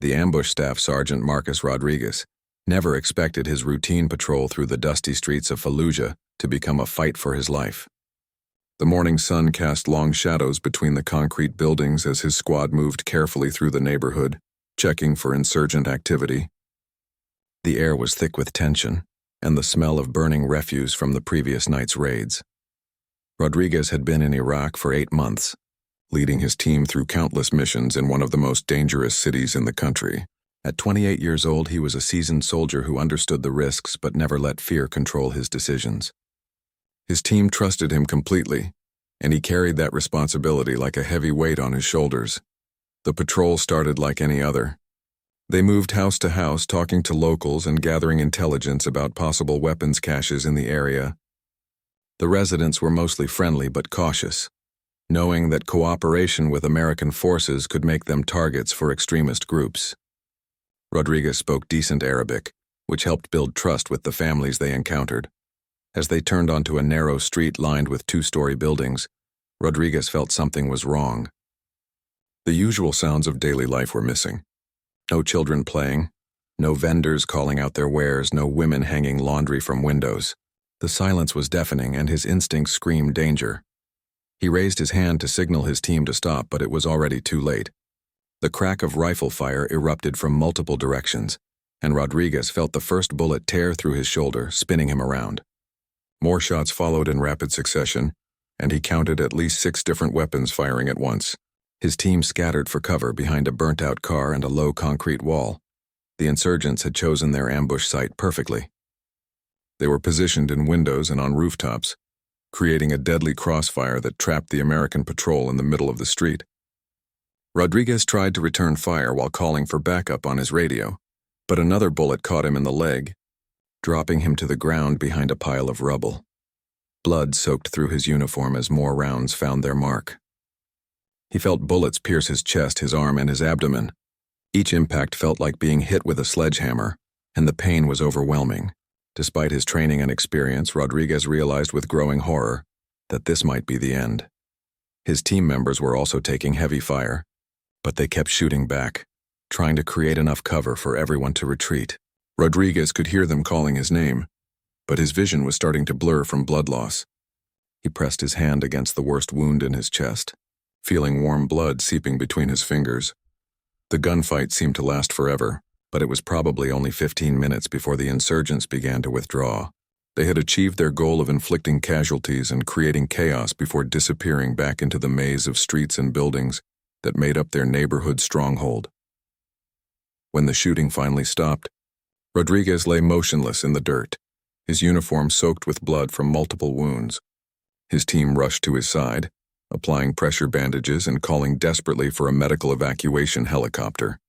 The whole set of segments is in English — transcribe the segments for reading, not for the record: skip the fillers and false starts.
The ambush staff sergeant Marcus Rodriguez never expected his routine patrol through the dusty streets of Fallujah to become a fight for his life. The morning sun cast long shadows between the concrete buildings as his squad moved carefully through the neighborhood, checking for insurgent activity. The air was thick with tension and the smell of burning refuse from the previous night's raids. Rodriguez had been in Iraq for 8 months, leading his team through countless missions in one of the most dangerous cities in the country. At 28 years old, he was a seasoned soldier who understood the risks but never let fear control his decisions. His team trusted him completely, and he carried that responsibility like a heavy weight on his shoulders. The patrol started like any other. They moved house to house, talking to locals and gathering intelligence about possible weapons caches in the area. The residents were mostly friendly but cautious, knowing that cooperation with American forces could make them targets for extremist groups. Rodriguez spoke decent Arabic, which helped build trust with the families they encountered. As they turned onto a narrow street lined with 2-story buildings, Rodriguez felt something was wrong. The usual sounds of daily life were missing. No children playing, no vendors calling out their wares, no women hanging laundry from windows. The silence was deafening and his instincts screamed danger. He raised his hand to signal his team to stop, but it was already too late. The crack of rifle fire erupted from multiple directions, and Rodriguez felt the first bullet tear through his shoulder, spinning him around. More shots followed in rapid succession, and he counted at least 6 different weapons firing at once. His team scattered for cover behind a burnt-out car and a low concrete wall. The insurgents had chosen their ambush site perfectly. They were positioned in windows and on rooftops, creating a deadly crossfire that trapped the American patrol in the middle of the street. Rodriguez tried to return fire while calling for backup on his radio, but another bullet caught him in the leg, dropping him to the ground behind a pile of rubble. Blood soaked through his uniform as more rounds found their mark. He felt bullets pierce his chest, his arm, and his abdomen. Each impact felt like being hit with a sledgehammer, and the pain was overwhelming. Despite his training and experience, Rodriguez realized with growing horror that this might be the end. His team members were also taking heavy fire, but they kept shooting back, trying to create enough cover for everyone to retreat. Rodriguez could hear them calling his name, but his vision was starting to blur from blood loss. He pressed his hand against the worst wound in his chest, feeling warm blood seeping between his fingers. The gunfight seemed to last forever, but it was probably only 15 minutes before the insurgents began to withdraw. They had achieved their goal of inflicting casualties and creating chaos before disappearing back into the maze of streets and buildings that made up their neighborhood stronghold. When the shooting finally stopped, Rodriguez lay motionless in the dirt, his uniform soaked with blood from multiple wounds. His team rushed to his side, applying pressure bandages and calling desperately for a medical evacuation helicopter.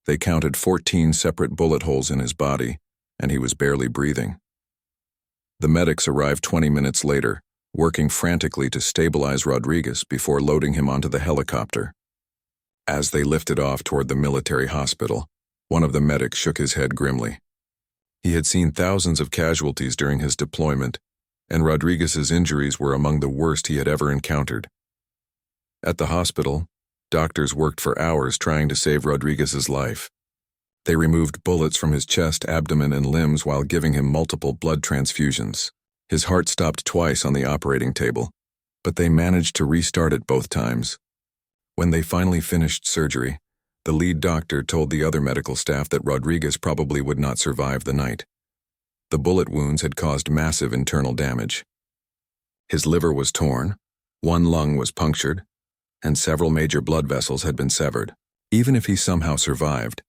They counted 14 separate bullet holes in his body, and he was barely breathing. The medics arrived 20 minutes later, working frantically to stabilize Rodriguez before loading him onto the helicopter. As they lifted off toward the military hospital, one of the medics shook his head grimly. He had seen thousands of casualties during his deployment, and Rodriguez's injuries were among the worst he had ever encountered. At the hospital, doctors worked for hours trying to save Rodriguez's life. They removed bullets from his chest, abdomen, and limbs while giving him multiple blood transfusions. His heart stopped twice on the operating table, but they managed to restart it both times. When they finally finished surgery, the lead doctor told the other medical staff that Rodriguez probably would not survive the night. The bullet wounds had caused massive internal damage. His liver was torn, one lung was punctured, and several major blood vessels had been severed. Even if he somehow survived,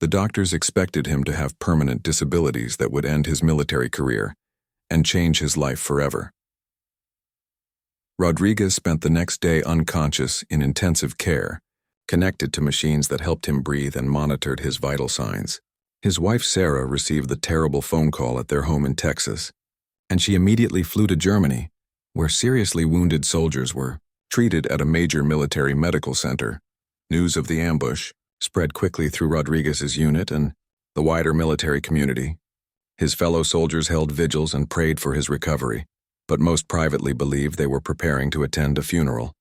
the doctors expected him to have permanent disabilities that would end his military career and change his life forever. Rodriguez spent the next day unconscious in intensive care, connected to machines that helped him breathe and monitored his vital signs. His wife Sarah received the terrible phone call at their home in Texas, and she immediately flew to Germany, where seriously wounded soldiers were treated at a major military medical center. News of the ambush spread quickly through Rodriguez's unit and the wider military community. His fellow soldiers held vigils and prayed for his recovery, but most privately believed they were preparing to attend a funeral.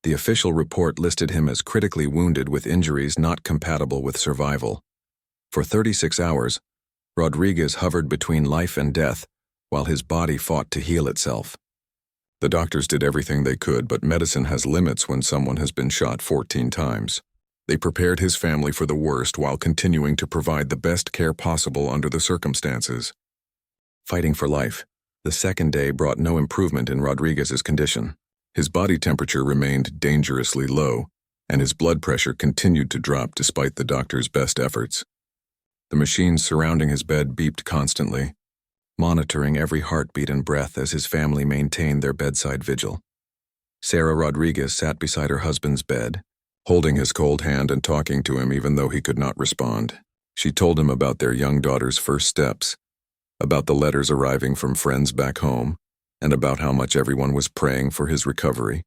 The official report listed him as critically wounded with injuries not compatible with survival. For 36 hours, Rodriguez hovered between life and death while his body fought to heal itself. The doctors did everything they could, but medicine has limits when someone has been shot 14 times. They prepared his family for the worst while continuing to provide the best care possible under the circumstances. Fighting for life, the second day brought no improvement in Rodriguez's condition. His body temperature remained dangerously low, and his blood pressure continued to drop despite the doctor's best efforts. The machines surrounding his bed beeped constantly, monitoring every heartbeat and breath as his family maintained their bedside vigil. Sarah Rodriguez sat beside her husband's bed, holding his cold hand and talking to him even though he could not respond. She told him about their young daughter's first steps, about the letters arriving from friends back home, and about how much everyone was praying for his recovery.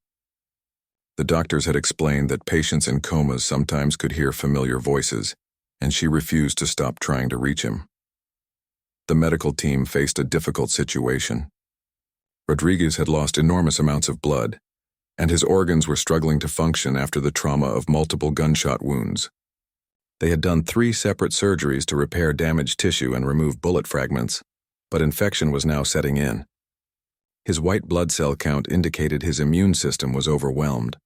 The doctors had explained that patients in comas sometimes could hear familiar voices, and she refused to stop trying to reach him. The medical team faced a difficult situation. Rodriguez had lost enormous amounts of blood, and his organs were struggling to function after the trauma of multiple gunshot wounds. They had done 3 separate surgeries to repair damaged tissue and remove bullet fragments, but infection was now setting in. His white blood cell count indicated his immune system was overwhelmed.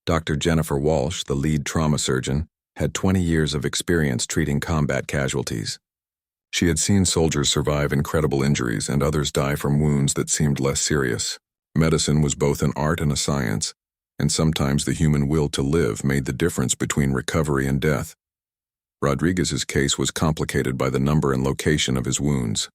Dr. Jennifer Walsh, the lead trauma surgeon, had 20 years of experience treating combat casualties. She had seen soldiers survive incredible injuries and others die from wounds that seemed less serious. Medicine was both an art and a science, and sometimes the human will to live made the difference between recovery and death. Rodriguez's case was complicated by the number and location of his wounds.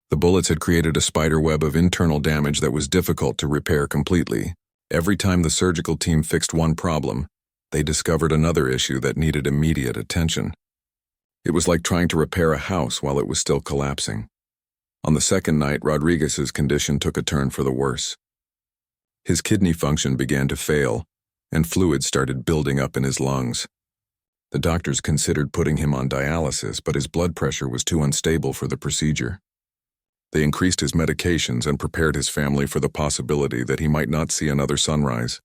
The bullets had created a spider web of internal damage that was difficult to repair completely. Every time the surgical team fixed one problem, they discovered another issue that needed immediate attention. It was like trying to repair a house while it was still collapsing. On the second night, Rodriguez's condition took a turn for the worse. His kidney function began to fail, and fluid started building up in his lungs. The doctors considered putting him on dialysis, but his blood pressure was too unstable for the procedure. They increased his medications and prepared his family for the possibility that he might not see another sunrise.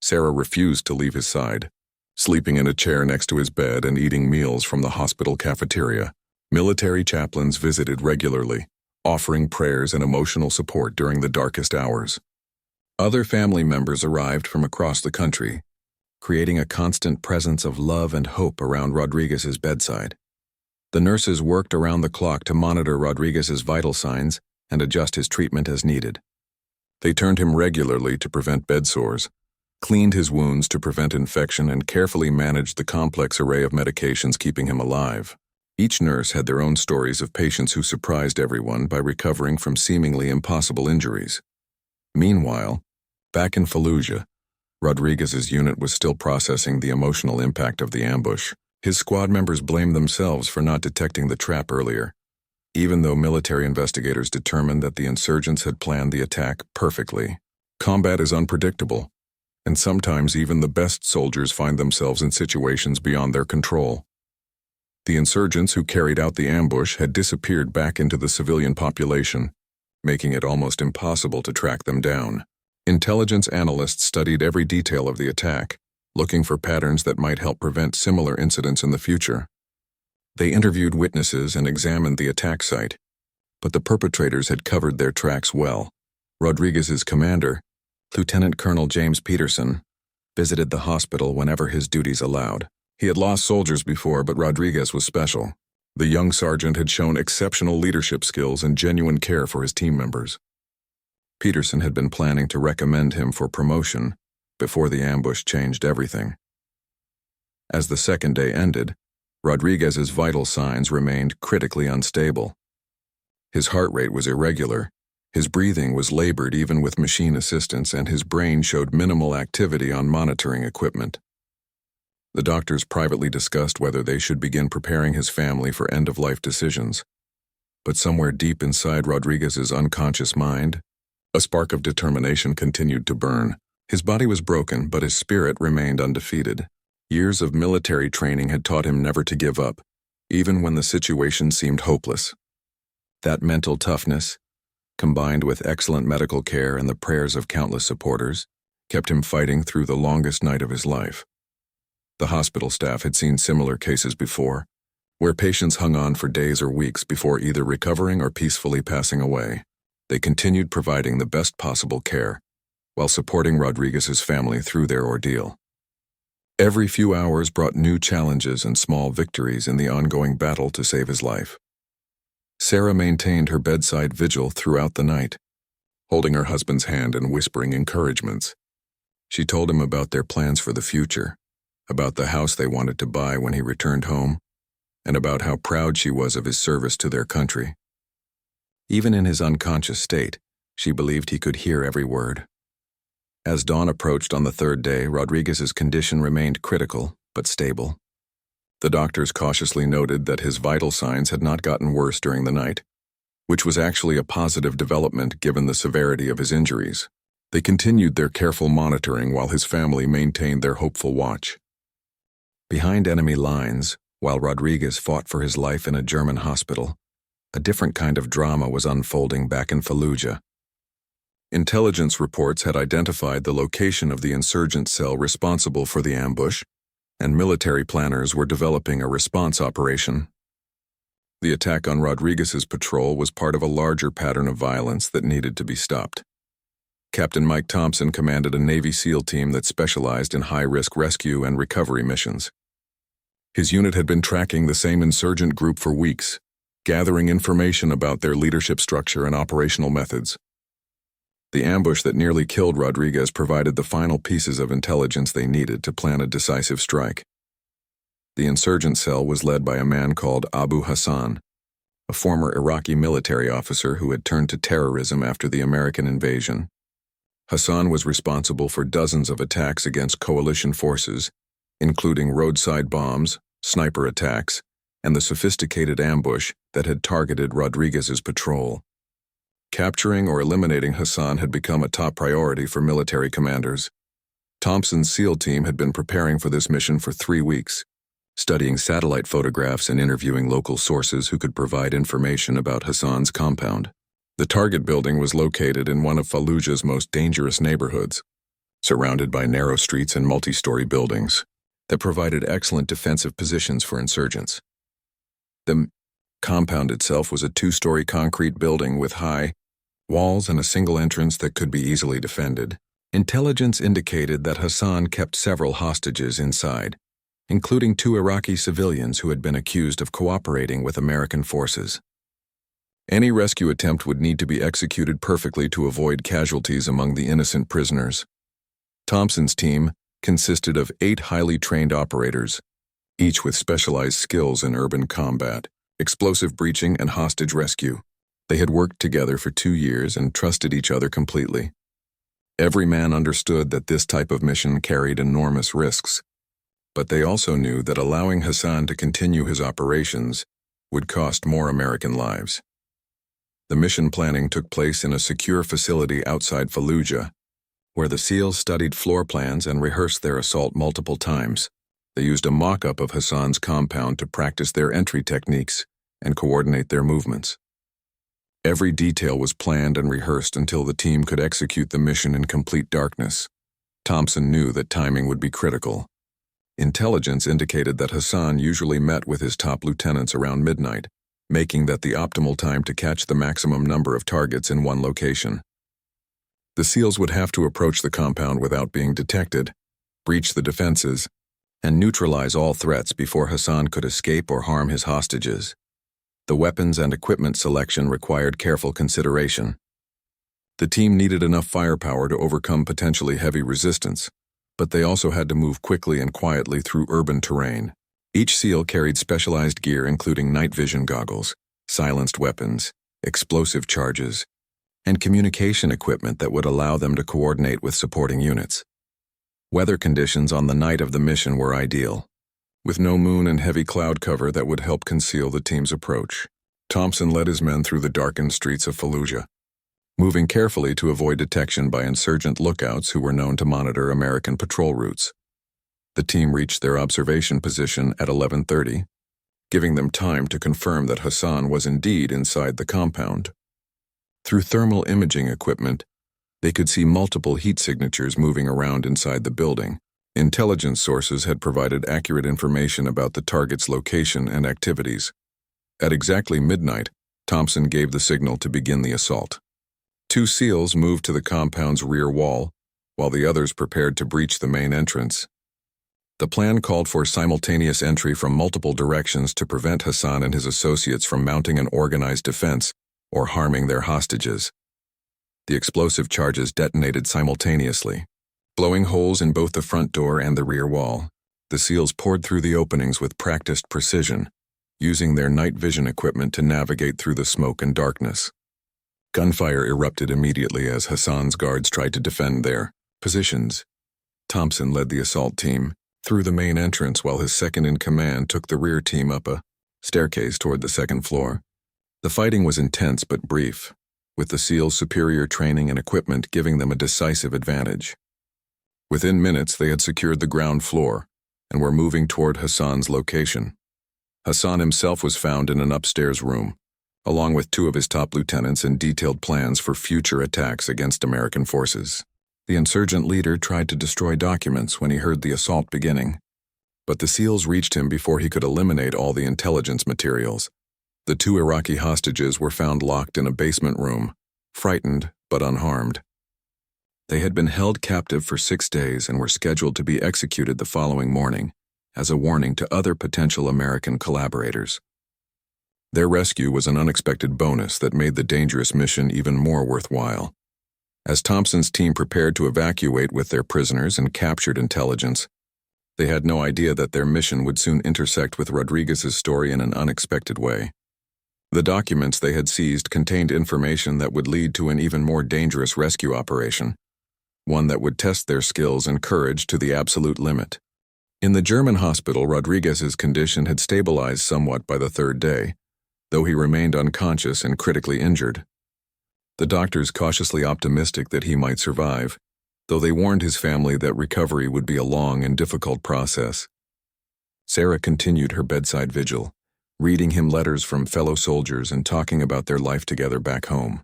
Sarah refused to leave his side, sleeping in a chair next to his bed and eating meals from the hospital cafeteria. Military chaplains visited regularly, offering prayers and emotional support during the darkest hours. Other family members arrived from across the country, creating a constant presence of love and hope around Rodriguez's bedside. The nurses worked around the clock to monitor Rodriguez's vital signs and adjust his treatment as needed. They turned him regularly to prevent bed sores, cleaned his wounds to prevent infection, and carefully managed the complex array of medications keeping him alive. Each nurse had their own stories of patients who surprised everyone by recovering from seemingly impossible injuries. Meanwhile, back in Fallujah, Rodriguez's unit was still processing the emotional impact of the ambush. His squad members blamed themselves for not detecting the trap earlier, even though military investigators determined that the insurgents had planned the attack perfectly. Combat is unpredictable, and sometimes even the best soldiers find themselves in situations beyond their control. The insurgents who carried out the ambush had disappeared back into the civilian population, making it almost impossible to track them down. Intelligence analysts studied every detail of the attack, looking for patterns that might help prevent similar incidents in the future. They interviewed witnesses and examined the attack site, but the perpetrators had covered their tracks well. Rodriguez's commander, Lieutenant Colonel James Peterson, visited the hospital whenever his duties allowed. He had lost soldiers before, but Rodriguez was special. The young sergeant had shown exceptional leadership skills and genuine care for his team members. Peterson had been planning to recommend him for promotion before the ambush changed everything. As the second day ended, Rodriguez's vital signs remained critically unstable. His heart rate was irregular, his breathing was labored even with machine assistance, and his brain showed minimal activity on monitoring equipment. The doctors privately discussed whether they should begin preparing his family for end-of-life decisions. But somewhere deep inside Rodriguez's unconscious mind, a spark of determination continued to burn. His body was broken, but his spirit remained undefeated. Years of military training had taught him never to give up, even when the situation seemed hopeless. That mental toughness, combined with excellent medical care and the prayers of countless supporters, kept him fighting through the longest night of his life. The hospital staff had seen similar cases before, where patients hung on for days or weeks before either recovering or peacefully passing away. They continued providing the best possible care, while supporting Rodriguez's family through their ordeal. Every few hours brought new challenges and small victories in the ongoing battle to save his life. Sarah maintained her bedside vigil throughout the night, holding her husband's hand and whispering encouragements. She told him about their plans for the future, about the house they wanted to buy when he returned home, and about how proud she was of his service to their country. Even in his unconscious state, she believed he could hear every word. As dawn approached on the third day, Rodriguez's condition remained critical, but stable. The doctors cautiously noted that his vital signs had not gotten worse during the night, which was actually a positive development given the severity of his injuries. They continued their careful monitoring while his family maintained their hopeful watch. Behind enemy lines, while Rodriguez fought for his life in a German hospital, a different kind of drama was unfolding back in Fallujah. Intelligence reports had identified the location of the insurgent cell responsible for the ambush, and military planners were developing a response operation. The attack on Rodriguez's patrol was part of a larger pattern of violence that needed to be stopped. Captain Mike Thompson commanded a Navy SEAL team that specialized in high-risk rescue and recovery missions. His unit had been tracking the same insurgent group for weeks, gathering information about their leadership structure and operational methods. The ambush that nearly killed Rodriguez provided the final pieces of intelligence they needed to plan a decisive strike. The insurgent cell was led by a man called Abu Hassan, a former Iraqi military officer who had turned to terrorism after the American invasion. Hassan was responsible for dozens of attacks against coalition forces, including roadside bombs, sniper attacks, and the sophisticated ambush that had targeted Rodriguez's patrol. Capturing or eliminating Hassan had become a top priority for military commanders. Thompson's SEAL team had been preparing for this mission for 3 weeks, studying satellite photographs and interviewing local sources who could provide information about Hassan's compound. The target building was located in one of Fallujah's most dangerous neighborhoods, surrounded by narrow streets and multi-story buildings that provided excellent defensive positions for insurgents. The compound itself was a 2-story concrete building with high walls and a single entrance that could be easily defended. Intelligence indicated that Hassan kept several hostages inside, including 2 Iraqi civilians who had been accused of cooperating with American forces. Any rescue attempt would need to be executed perfectly to avoid casualties among the innocent prisoners. Thompson's team consisted of 8 highly trained operators, each with specialized skills in urban combat, explosive breaching, and hostage rescue. They had worked together for 2 years and trusted each other completely. Every man understood that this type of mission carried enormous risks, but they also knew that allowing Hassan to continue his operations would cost more American lives. The mission planning took place in a secure facility outside Fallujah, where the SEALs studied floor plans and rehearsed their assault multiple times. They used a mock-up of Hassan's compound to practice their entry techniques and coordinate their movements. Every detail was planned and rehearsed until the team could execute the mission in complete darkness. Thompson knew that timing would be critical. Intelligence indicated that Hassan usually met with his top lieutenants around midnight, making that the optimal time to catch the maximum number of targets in one location. The SEALs would have to approach the compound without being detected, breach the defenses, and neutralize all threats before Hassan could escape or harm his hostages. The weapons and equipment selection required careful consideration. The team needed enough firepower to overcome potentially heavy resistance, but they also had to move quickly and quietly through urban terrain. Each SEAL carried specialized gear including night vision goggles, silenced weapons, explosive charges, and communication equipment that would allow them to coordinate with supporting units. Weather conditions on the night of the mission were ideal, with no moon and heavy cloud cover that would help conceal the team's approach. Thompson led his men through the darkened streets of Fallujah, moving carefully to avoid detection by insurgent lookouts who were known to monitor American patrol routes. The team reached their observation position at 11:30, giving them time to confirm that Hassan was indeed inside the compound. Through thermal imaging equipment, They could see multiple heat signatures moving around inside the building. Intelligence sources had provided accurate information about the target's location and activities. At exactly midnight, Thompson gave the signal to begin the assault. 2 SEALs moved to the compound's rear wall, while the others prepared to breach the main entrance. The plan called for simultaneous entry from multiple directions to prevent Hassan and his associates from mounting an organized defense or harming their hostages. The explosive charges detonated simultaneously, blowing holes in both the front door and the rear wall. The SEALs poured through the openings with practiced precision, using their night vision equipment to navigate through the smoke and darkness. Gunfire erupted immediately as Hassan's guards tried to defend their positions. Thompson led the assault team through the main entrance while his second-in-command took the rear team up a staircase toward the second floor. The fighting was intense but brief, with the SEALs' superior training and equipment giving them a decisive advantage. Within minutes, they had secured the ground floor and were moving toward Hassan's location. Hassan himself was found in an upstairs room, along with 2 of his top lieutenants and detailed plans for future attacks against American forces. The insurgent leader tried to destroy documents when he heard the assault beginning, but the SEALs reached him before he could eliminate all the intelligence materials. The 2 Iraqi hostages were found locked in a basement room, frightened but unharmed. They had been held captive for 6 days and were scheduled to be executed the following morning, as a warning to other potential American collaborators. Their rescue was an unexpected bonus that made the dangerous mission even more worthwhile. As Thompson's team prepared to evacuate with their prisoners and captured intelligence, they had no idea that their mission would soon intersect with Rodriguez's story in an unexpected way. The documents they had seized contained information that would lead to an even more dangerous rescue operation, one that would test their skills and courage to the absolute limit. In the German hospital, Rodriguez's condition had stabilized somewhat by the 3rd day, though he remained unconscious and critically injured. The doctors cautiously optimistic that he might survive, though they warned his family that recovery would be a long and difficult process. Sarah continued her bedside vigil, reading him letters from fellow soldiers and talking about their life together back home.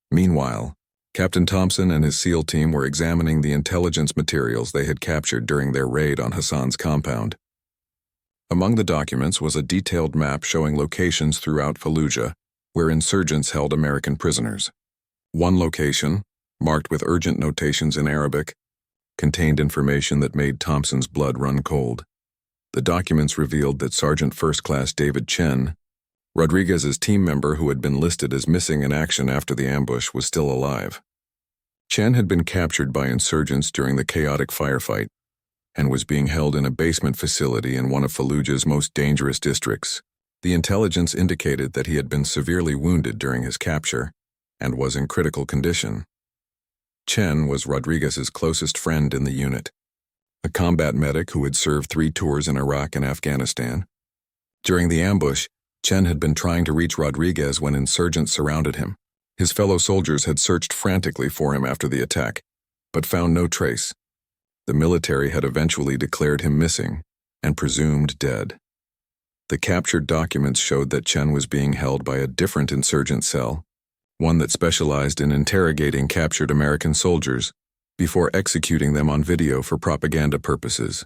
Meanwhile, Captain Thompson and his SEAL team were examining the intelligence materials they had captured during their raid on Hassan's compound. Among the documents was a detailed map showing locations throughout Fallujah where insurgents held American prisoners. One location, marked with urgent notations in Arabic, contained information that made Thompson's blood run cold. The documents revealed that Sergeant First Class David Chen, Rodriguez's team member who had been listed as missing in action after the ambush, was still alive. Chen had been captured by insurgents during the chaotic firefight and was being held in a basement facility in one of Fallujah's most dangerous districts. The intelligence indicated that he had been severely wounded during his capture and was in critical condition. Chen was Rodriguez's closest friend in the unit, a combat medic who had served 3 tours in Iraq and Afghanistan. During the ambush, Chen had been trying to reach Rodriguez when insurgents surrounded him. His fellow soldiers had searched frantically for him after the attack, but found no trace. The military had eventually declared him missing and presumed dead. The captured documents showed that Chen was being held by a different insurgent cell, one that specialized in interrogating captured American soldiers before executing them on video for propaganda purposes.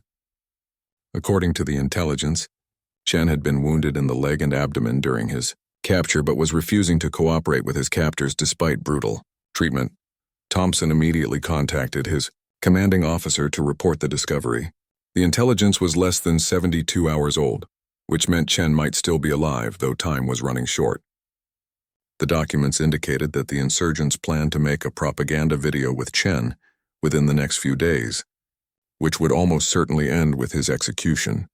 According to the intelligence, Chen had been wounded in the leg and abdomen during his capture but was refusing to cooperate with his captors despite brutal treatment. Thompson immediately contacted his commanding officer to report the discovery. The intelligence was less than 72 hours old, which meant Chen might still be alive, though time was running short. The documents indicated that the insurgents planned to make a propaganda video with Chen within the next few days, which would almost certainly end with his execution.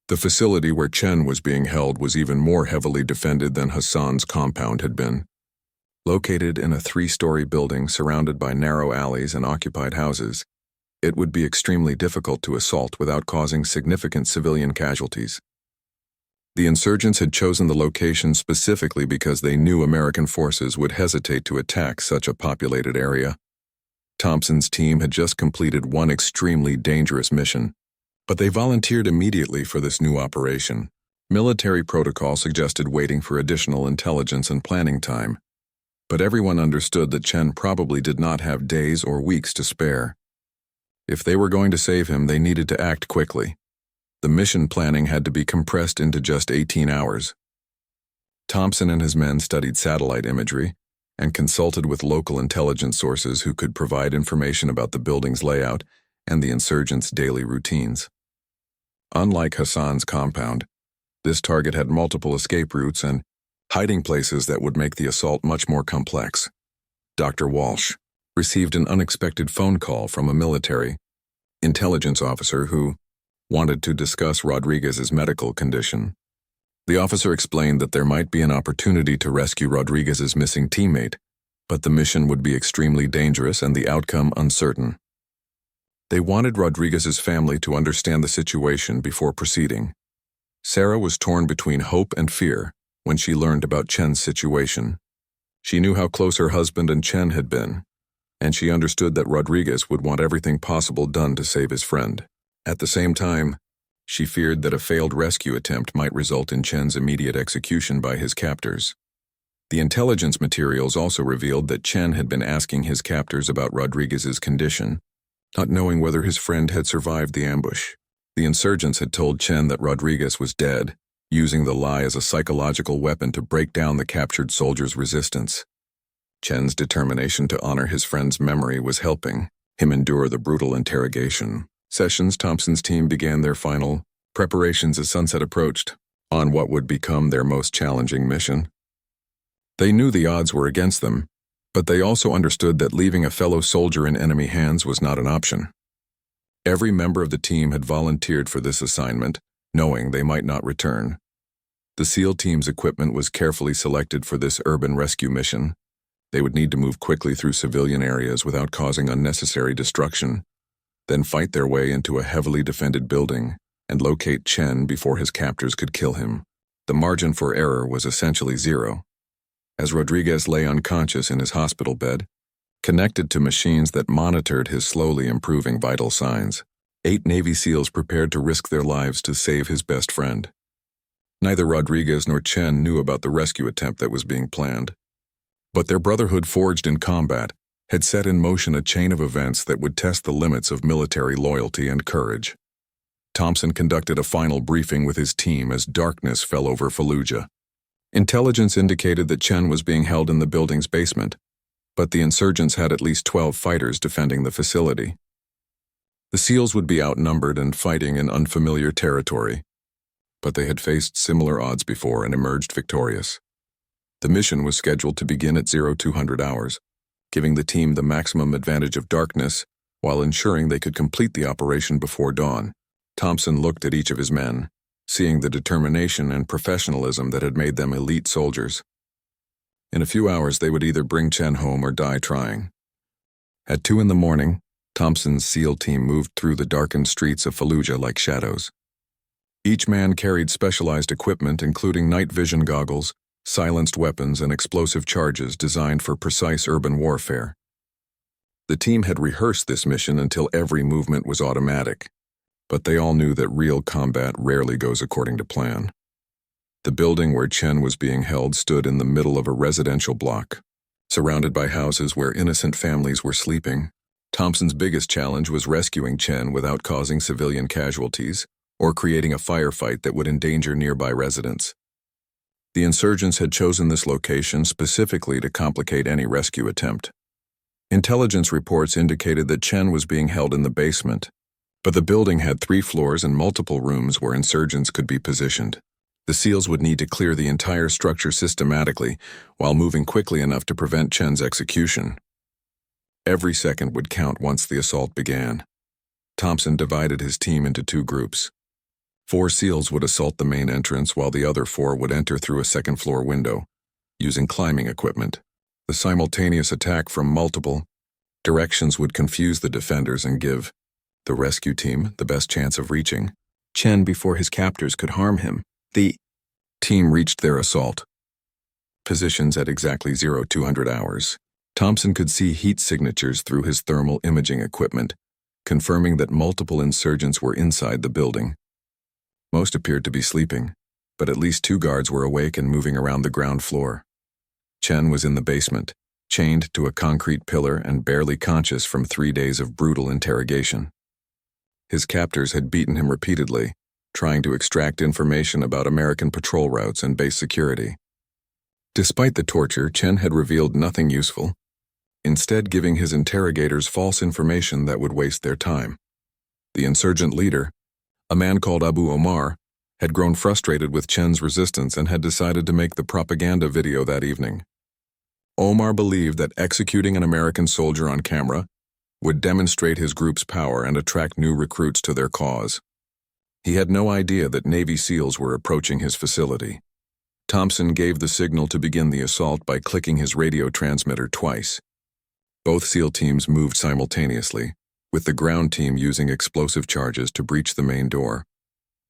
The facility where Chen was being held was even more heavily defended than Hassan's compound had been. Located in a 3-story building surrounded by narrow alleys and occupied houses, it would be extremely difficult to assault without causing significant civilian casualties. The insurgents had chosen the location specifically because they knew American forces would hesitate to attack such a populated area. Thompson's team had just completed one extremely dangerous mission, but they volunteered immediately for this new operation. Military protocol suggested waiting for additional intelligence and planning time. But everyone understood that Chen probably did not have days or weeks to spare. If they were going to save him, they needed to act quickly. The mission planning had to be compressed into just 18 hours. Thompson and his men studied satellite imagery and consulted with local intelligence sources who could provide information about the building's layout and the insurgents' daily routines. Unlike Hassan's compound, this target had multiple escape routes and hiding places that would make the assault much more complex. Dr. Walsh received an unexpected phone call from a military intelligence officer who wanted to discuss Rodriguez's medical condition. The officer explained that there might be an opportunity to rescue Rodriguez's missing teammate, but the mission would be extremely dangerous and the outcome uncertain. They wanted Rodriguez's family to understand the situation before proceeding. Sarah was torn between hope and fear when she learned about Chen's situation. She knew how close her husband and Chen had been, and she understood that Rodriguez would want everything possible done to save his friend. At the same time, she feared that a failed rescue attempt might result in Chen's immediate execution by his captors. The intelligence materials also revealed that Chen had been asking his captors about Rodriguez's condition, not knowing whether his friend had survived the ambush. The insurgents had told Chen that Rodriguez was dead, using the lie as a psychological weapon to break down the captured soldier's resistance. Chen's determination to honor his friend's memory was helping him endure the brutal interrogation sessions. Thompson's team began their final preparations as sunset approached on what would become their most challenging mission. They knew the odds were against them, but they also understood that leaving a fellow soldier in enemy hands was not an option. Every member of the team had volunteered for this assignment, knowing they might not return. The SEAL team's equipment was carefully selected for this urban rescue mission. They would need to move quickly through civilian areas without causing unnecessary destruction, then fight their way into a heavily defended building and locate Chen before his captors could kill him. The margin for error was essentially zero. As Rodriguez lay unconscious in his hospital bed, connected to machines that monitored his slowly improving vital signs, 8 Navy SEALs prepared to risk their lives to save his best friend. Neither Rodriguez nor Chen knew about the rescue attempt that was being planned, but their brotherhood forged in combat had set in motion a chain of events that would test the limits of military loyalty and courage. Thompson conducted a final briefing with his team as darkness fell over Fallujah. Intelligence indicated that Chen was being held in the building's basement, but the insurgents had at least 12 fighters defending the facility. The SEALs would be outnumbered and fighting in unfamiliar territory, but they had faced similar odds before and emerged victorious. The mission was scheduled to begin at 0200 hours, giving the team the maximum advantage of darkness while ensuring they could complete the operation before dawn. Thompson looked at each of his men, seeing the determination and professionalism that had made them elite soldiers. In a few hours, they would either bring Chen home or die trying. At 2 in the morning, Thompson's SEAL team moved through the darkened streets of Fallujah like shadows. Each man carried specialized equipment including night vision goggles, silenced weapons, and explosive charges designed for precise urban warfare. The team had rehearsed this mission until every movement was automatic, but they all knew that real combat rarely goes according to plan. The building where Chen was being held stood in the middle of a residential block, surrounded by houses where innocent families were sleeping. Thompson's biggest challenge was rescuing Chen without causing civilian casualties or creating a firefight that would endanger nearby residents. The insurgents had chosen this location specifically to complicate any rescue attempt. Intelligence reports indicated that Chen was being held in the basement, but the building had 3 floors and multiple rooms where insurgents could be positioned. The SEALs would need to clear the entire structure systematically while moving quickly enough to prevent Chen's execution. Every second would count once the assault began. Thompson divided his team into 2 groups. 4 SEALs would assault the main entrance while the other 4 would enter through a second-floor window, using climbing equipment. The simultaneous attack from multiple directions would confuse the defenders and give the rescue team the best chance of reaching Chen before his captors could harm him. The team reached their assault positions at exactly 0200 hours. Thompson could see heat signatures through his thermal imaging equipment, confirming that multiple insurgents were inside the building. Most appeared to be sleeping, but at least 2 guards were awake and moving around the ground floor. Chen was in the basement, chained to a concrete pillar and barely conscious from 3 days of brutal interrogation. His captors had beaten him repeatedly, trying to extract information about American patrol routes and base security. Despite the torture, Chen had revealed nothing useful, instead giving his interrogators false information that would waste their time. The insurgent leader, a man called Abu Omar, had grown frustrated with Chen's resistance and had decided to make the propaganda video that evening. Omar believed that executing an American soldier on camera would demonstrate his group's power and attract new recruits to their cause. He had no idea that Navy SEALs were approaching his facility. Thompson gave the signal to begin the assault by clicking his radio transmitter twice. Both SEAL teams moved simultaneously, with the ground team using explosive charges to breach the main door,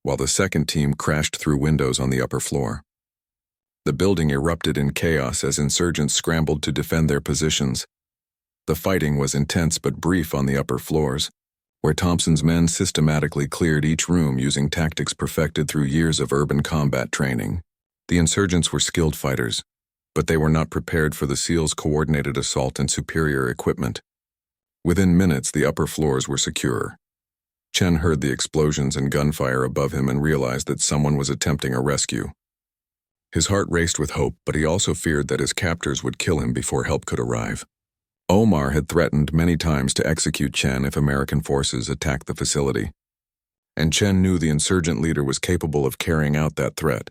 while the second team crashed through windows on the upper floor. The building erupted in chaos as insurgents scrambled to defend their positions. The fighting was intense but brief on the upper floors, where Thompson's men systematically cleared each room using tactics perfected through years of urban combat training. The insurgents were skilled fighters, but they were not prepared for the SEALs' coordinated assault and superior equipment. Within minutes, the upper floors were secure. Chen heard the explosions and gunfire above him and realized that someone was attempting a rescue. His heart raced with hope, but he also feared that his captors would kill him before help could arrive. Omar had threatened many times to execute Chen if American forces attacked the facility, and Chen knew the insurgent leader was capable of carrying out that threat.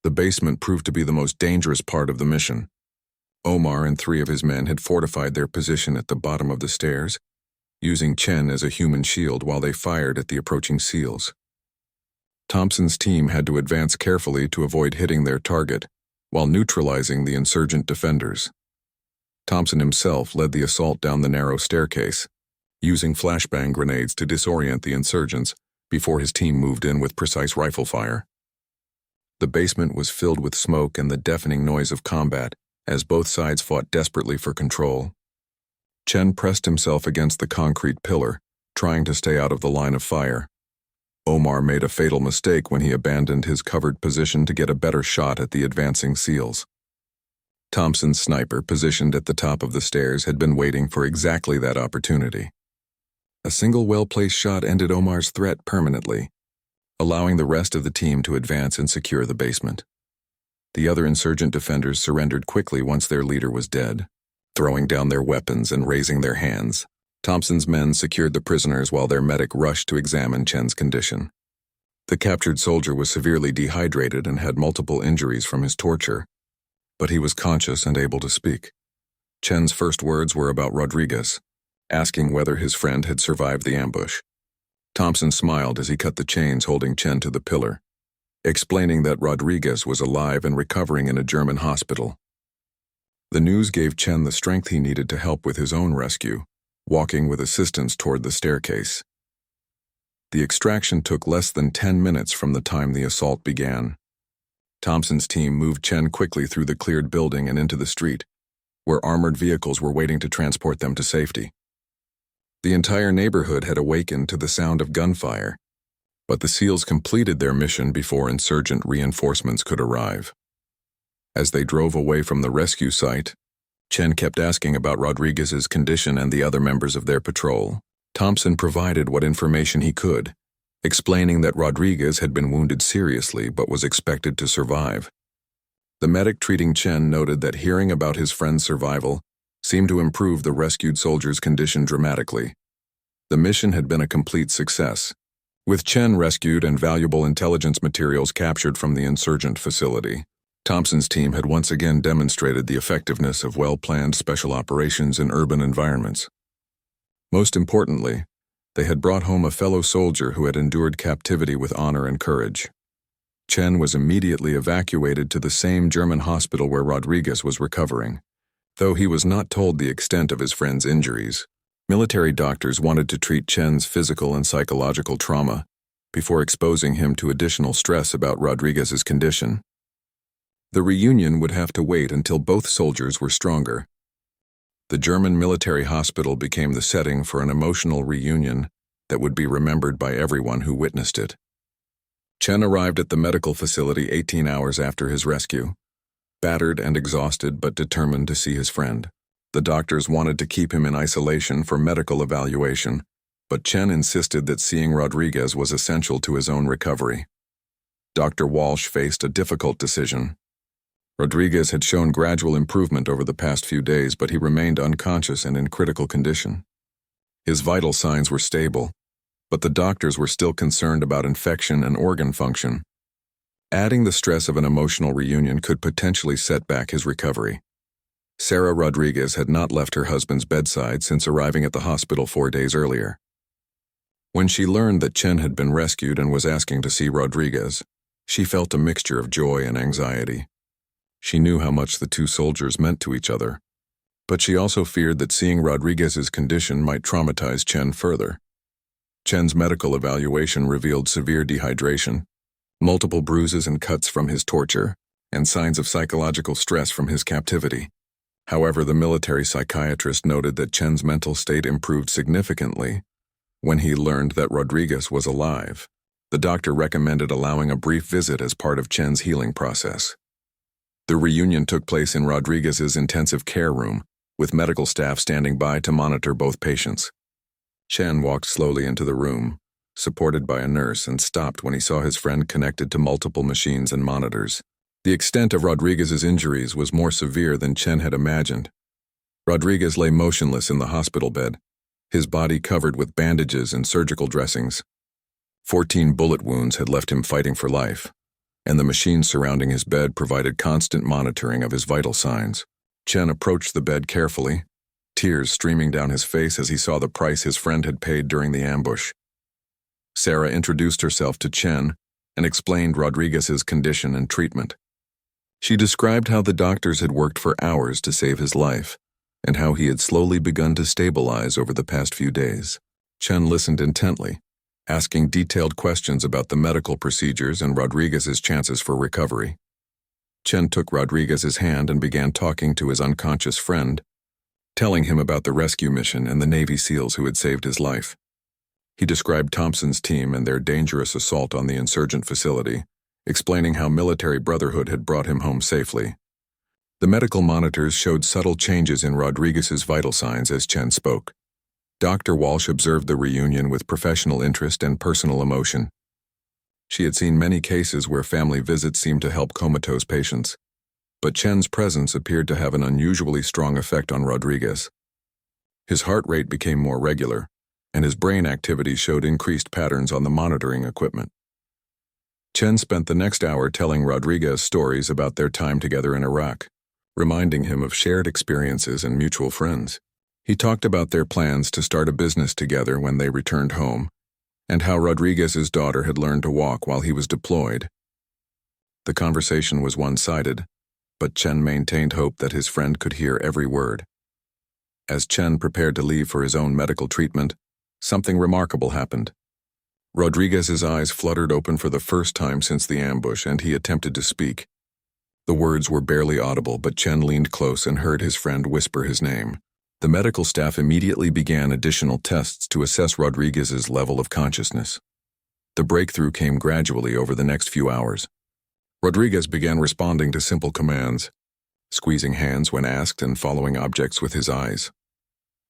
The basement proved to be the most dangerous part of the mission. Omar and 3 of his men had fortified their position at the bottom of the stairs, using Chen as a human shield while they fired at the approaching SEALs. Thompson's team had to advance carefully to avoid hitting their target, while neutralizing the insurgent defenders. Thompson himself led the assault down the narrow staircase, using flashbang grenades to disorient the insurgents before his team moved in with precise rifle fire. The basement was filled with smoke and the deafening noise of combat, as both sides fought desperately for control. Chen pressed himself against the concrete pillar, trying to stay out of the line of fire. Omar made a fatal mistake when he abandoned his covered position to get a better shot at the advancing SEALs. Thompson's sniper, positioned at the top of the stairs, had been waiting for exactly that opportunity. A single well-placed shot ended Omar's threat permanently, allowing the rest of the team to advance and secure the basement. The other insurgent defenders surrendered quickly once their leader was dead. Throwing down their weapons and raising their hands, Thompson's men secured the prisoners while their medic rushed to examine Chen's condition. The captured soldier was severely dehydrated and had multiple injuries from his torture, but he was conscious and able to speak. Chen's first words were about Rodriguez, asking whether his friend had survived the ambush. Thompson smiled as he cut the chains holding Chen to the pillar, explaining that Rodriguez was alive and recovering in a German hospital. The news gave Chen the strength he needed to help with his own rescue, walking with assistance toward the staircase. The extraction took less than 10 minutes from the time the assault began. Thompson's team moved Chen quickly through the cleared building and into the street, where armored vehicles were waiting to transport them to safety. The entire neighborhood had awakened to the sound of gunfire, but the SEALs completed their mission before insurgent reinforcements could arrive. As they drove away from the rescue site, Chen kept asking about Rodriguez's condition and the other members of their patrol. Thompson provided what information he could, explaining that Rodriguez had been wounded seriously but was expected to survive. The medic treating Chen noted that hearing about his friend's survival seemed to improve the rescued soldier's condition dramatically. The mission had been a complete success, with Chen rescued and valuable intelligence materials captured from the insurgent facility. Thompson's team had once again demonstrated the effectiveness of well-planned special operations in urban environments. Most importantly, they had brought home a fellow soldier who had endured captivity with honor and courage. Chen was immediately evacuated to the same German hospital where Rodriguez was recovering, though he was not told the extent of his friend's injuries. Military doctors wanted to treat Chen's physical and psychological trauma before exposing him to additional stress about Rodriguez's condition. The reunion would have to wait until both soldiers were stronger. The German military hospital became the setting for an emotional reunion that would be remembered by everyone who witnessed it. Chen arrived at the medical facility 18 hours after his rescue, battered and exhausted but determined to see his friend. The doctors wanted to keep him in isolation for medical evaluation, but Chen insisted that seeing Rodriguez was essential to his own recovery. Dr. Walsh faced a difficult decision. Rodriguez had shown gradual improvement over the past few days, but he remained unconscious and in critical condition. His vital signs were stable, but the doctors were still concerned about infection and organ function. Adding the stress of an emotional reunion could potentially set back his recovery. Sarah Rodriguez had not left her husband's bedside since arriving at the hospital 4 days earlier. When she learned that Chen had been rescued and was asking to see Rodriguez, she felt a mixture of joy and anxiety. She knew how much the two soldiers meant to each other, but she also feared that seeing Rodriguez's condition might traumatize Chen further. Chen's medical evaluation revealed severe dehydration, multiple bruises and cuts from his torture, and signs of psychological stress from his captivity. However, the military psychiatrist noted that Chen's mental state improved significantly when he learned that Rodriguez was alive. The doctor recommended allowing a brief visit as part of Chen's healing process. The reunion took place in Rodriguez's intensive care room, with medical staff standing by to monitor both patients. Chen walked slowly into the room, supported by a nurse, and stopped when he saw his friend connected to multiple machines and monitors. The extent of Rodriguez's injuries was more severe than Chen had imagined. Rodriguez lay motionless in the hospital bed, his body covered with bandages and surgical dressings. 14 bullet wounds had left him fighting for life, and the machines surrounding his bed provided constant monitoring of his vital signs. Chen approached the bed carefully, tears streaming down his face as he saw the price his friend had paid during the ambush. Sarah introduced herself to Chen and explained Rodriguez's condition and treatment. She described how the doctors had worked for hours to save his life, and how he had slowly begun to stabilize over the past few days. Chen listened intently, asking detailed questions about the medical procedures and Rodriguez's chances for recovery. Chen took Rodriguez's hand and began talking to his unconscious friend, telling him about the rescue mission and the Navy SEALs who had saved his life. He described Thompson's team and their dangerous assault on the insurgent facility, explaining how military brotherhood had brought him home safely. The medical monitors showed subtle changes in Rodriguez's vital signs as Chen spoke. Dr. Walsh observed the reunion with professional interest and personal emotion. She had seen many cases where family visits seemed to help comatose patients, but Chen's presence appeared to have an unusually strong effect on Rodriguez. His heart rate became more regular, and his brain activity showed increased patterns on the monitoring equipment. Chen spent the next hour telling Rodriguez stories about their time together in Iraq, reminding him of shared experiences and mutual friends. He talked about their plans to start a business together when they returned home, and how Rodriguez's daughter had learned to walk while he was deployed. The conversation was one-sided, but Chen maintained hope that his friend could hear every word. As Chen prepared to leave for his own medical treatment, something remarkable happened. Rodriguez's eyes fluttered open for the first time since the ambush, and he attempted to speak. The words were barely audible, but Chen leaned close and heard his friend whisper his name. The medical staff immediately began additional tests to assess Rodriguez's level of consciousness. The breakthrough came gradually over the next few hours. Rodriguez began responding to simple commands, squeezing hands when asked and following objects with his eyes.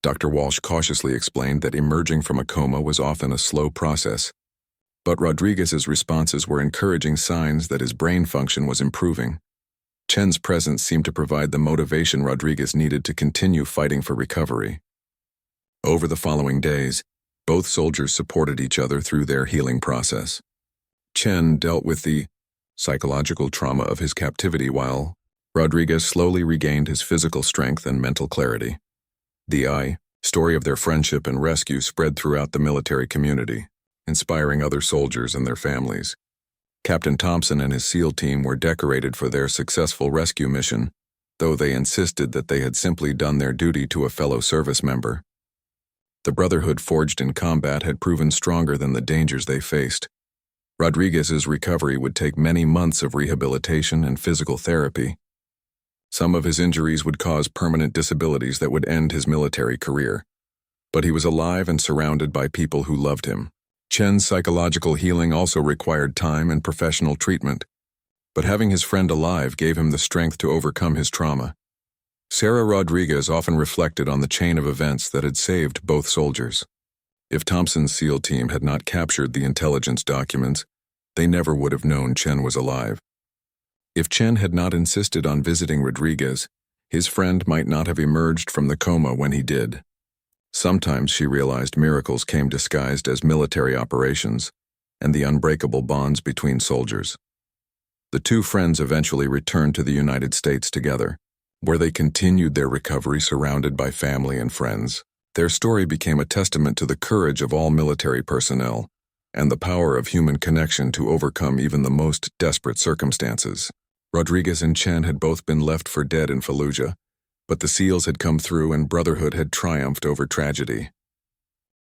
Dr. Walsh cautiously explained that emerging from a coma was often a slow process, but Rodriguez's responses were encouraging signs that his brain function was improving. Chen's presence seemed to provide the motivation Rodriguez needed to continue fighting for recovery. Over the following days, both soldiers supported each other through their healing process. Chen dealt with the psychological trauma of his captivity while Rodriguez slowly regained his physical strength and mental clarity. The story of their friendship and rescue spread throughout the military community, inspiring other soldiers and their families. Captain Thompson and his SEAL team were decorated for their successful rescue mission, though they insisted that they had simply done their duty to a fellow service member. The brotherhood forged in combat had proven stronger than the dangers they faced. Rodriguez's recovery would take many months of rehabilitation and physical therapy. Some of his injuries would cause permanent disabilities that would end his military career, but he was alive and surrounded by people who loved him. Chen's psychological healing also required time and professional treatment. but having his friend alive gave him the strength to overcome his trauma. Sarah Rodriguez often reflected on the chain of events that had saved both soldiers. If Thompson's SEAL team had not captured the intelligence documents, they never would have known Chen was alive. If Chen had not insisted on visiting Rodriguez, his friend might not have emerged from the coma when he did. Sometimes she realized miracles came disguised as military operations and the unbreakable bonds between soldiers. The two friends eventually returned to the United States together, where they continued their recovery surrounded by family and friends. Their story became a testament to the courage of all military personnel and the power of human connection to overcome even the most desperate circumstances. Rodriguez and Chen had both been left for dead in Fallujah, but the SEALs had come through and brotherhood had triumphed over tragedy.